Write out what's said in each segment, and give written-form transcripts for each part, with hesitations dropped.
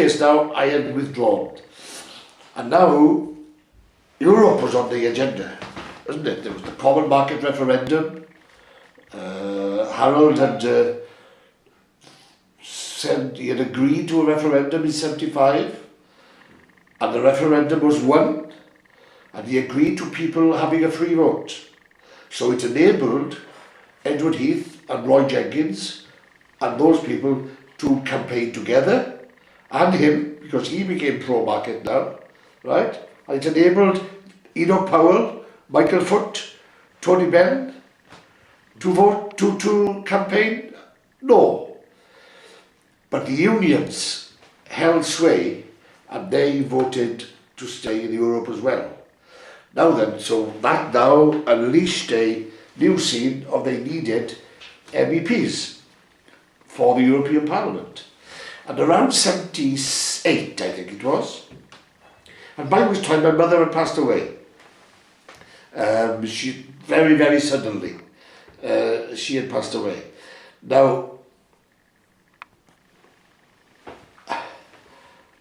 case now, I had withdrawn. And now, Europe was on the agenda, wasn't it? There was the Common Market Referendum. Harold had said he had agreed to a referendum in 75, and the referendum was won, and he agreed to people having a free vote. So it enabled Edward Heath and Roy Jenkins and those people to campaign together, and him, because he became pro-market now, right? And it enabled Enoch Powell, Michael Foot, Tony Benn to vote, to campaign no. But the unions held sway and they voted to stay in Europe as well. Now then, so that now unleashed a new scene of they needed MEPs for the European Parliament. And around 78, I think it was, and by which time my mother had passed away. She very, very suddenly, she had passed away. Now,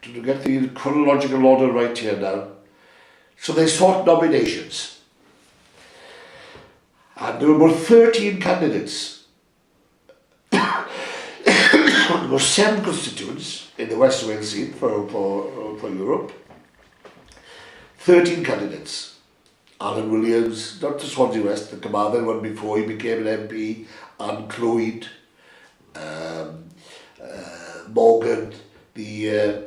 to get the chronological order right here now, so they sought nominations. And there were about 13 candidates. There were 7 constituents in the West Wales seat for Europe. 13 candidates. Alan Williams, not the Swansea West, the Carmarthen one before he became an MP, Anne Clwyd, Morgan, the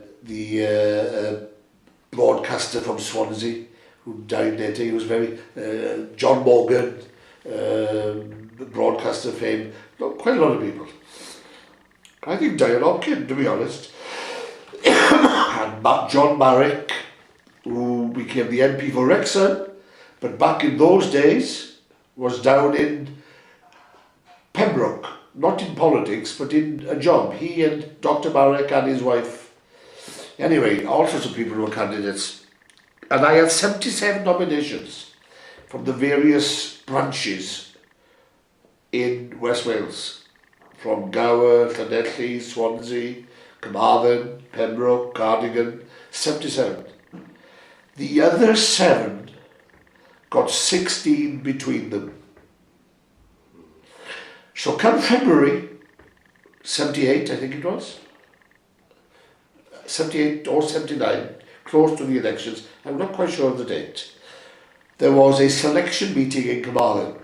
broadcaster from Swansea, who died later. He was very, John Morgan, the broadcaster fame, quite a lot of people. I think Diane Hopkins, to be honest. And John Marrick, who became the MP for Wrexham, but back in those days was down in Pembroke, not in politics, but in a job. He and Dr. Marrick and his wife. Anyway, all sorts of people were candidates. And I had 77 nominations from the various branches in West Wales. From Gower, Llanelli, Swansea, Carmarthen, Pembroke, Cardigan, 77. The other 7 got 16 between them. So come February 78, I think it was, 78 or 79, close to the elections, I'm not quite sure of the date, there was a selection meeting in Carmarthen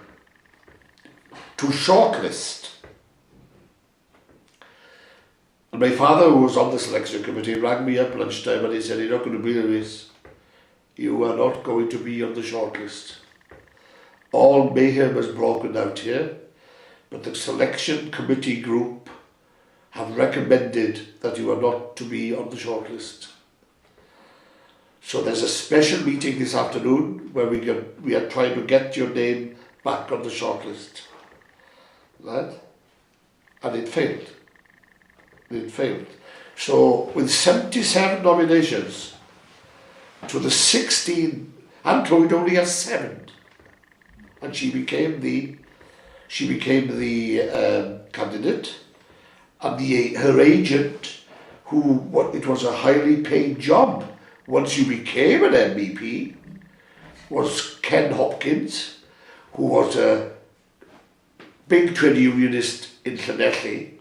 to shortlist. And my father, who was on the selection committee, rang me up lunchtime and he said, "You're not going to be in this. You are not going to be on the shortlist. All mayhem has broken out here, but the selection committee group have recommended that you are not to be on the shortlist. So there's a special meeting this afternoon where we are trying to get your name back on the shortlist." Right? And it failed. It failed. So with 77 nominations to the 16, Anne Clwyd only had 7, and she became the candidate, and her agent, it was a highly paid job once you became an MEP, was Ken Hopkins, who was a big trade unionist in Llanelli.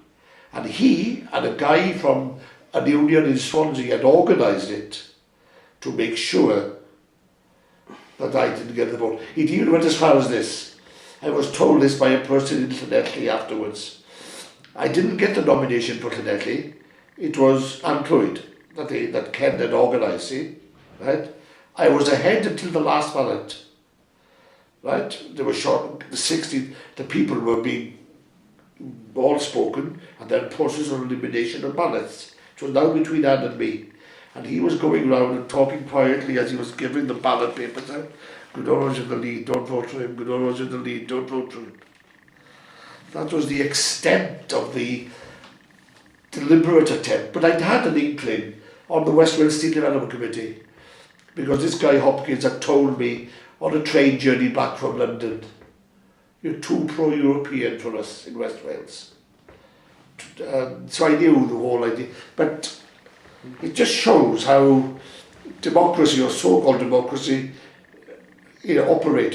And he and a guy from a union in Swansea had organised it to make sure that I didn't get the vote. It even went as far as this. I was told this by a person in Llanelli afterwards. I didn't get the nomination for Llanelli. It was Anne Clwyd that Ken had organised, see? Right? I was ahead until the last ballot. Right? They were short, the people were being all spoken, and then process of elimination of ballots. It was now between Anne and me. And he was going round and talking quietly as he was giving the ballot papers out. Gwynoro's in the lead, don't vote for him. Gwynoro's in the lead, don't vote for him. That was the extent of the deliberate attempt. But I'd had an inkling on the West Wales State Development Committee, because this guy Hopkins had told me on a train journey back from London, "You're too pro-European for us in West Wales." So I knew the whole idea. But It just shows how democracy, or so-called democracy, operates.